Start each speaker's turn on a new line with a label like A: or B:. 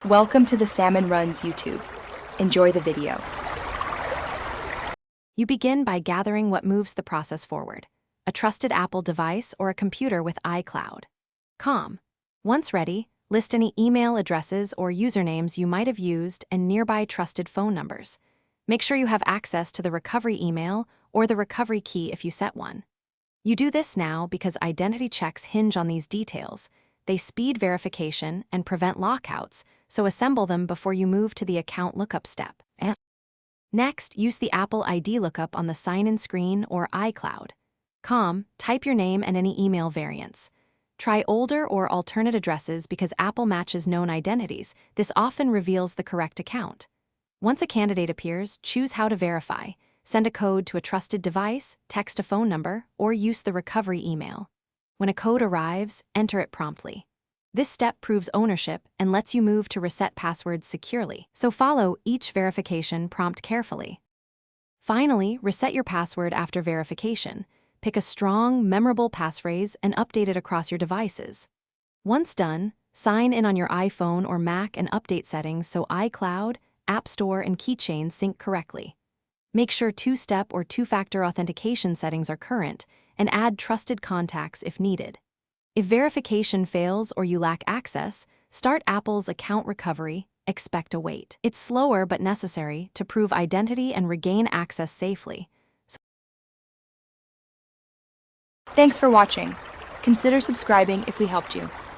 A: Welcome to the Salmon Runs YouTube. Enjoy the video.
B: You begin by gathering what moves the process forward: a trusted Apple device or a computer with iCloud.com. Once ready, list any email addresses or usernames you might have used and nearby trusted phone numbers. Make sure you have access to the recovery email or the recovery key if you set one. You do this now because identity checks hinge on these details. They speed verification and prevent lockouts, so assemble them before you move to the account lookup step. Next, use the Apple ID lookup on the sign-in screen or iCloud.com. Type your name and any email variants. Try older or alternate addresses because Apple matches known identities. This often reveals the correct account. Once a candidate appears, choose how to verify. Send a code to a trusted device, text a phone number, or use the recovery email. When a code arrives, enter it promptly. This step proves ownership and lets you move to reset passwords securely, so follow each verification prompt carefully. Finally, reset your password after verification. Pick a strong, memorable passphrase and update it across your devices. Once done, sign in on your iPhone or Mac and update settings so iCloud, App Store, and Keychain sync correctly. Make sure two-step or two-factor authentication settings are current, and add trusted contacts if needed. If verification fails or you lack access, start Apple's account recovery. Expect a wait. It's slower but necessary to prove identity and regain access safely.
A: Thanks for watching. Consider subscribing if we helped you.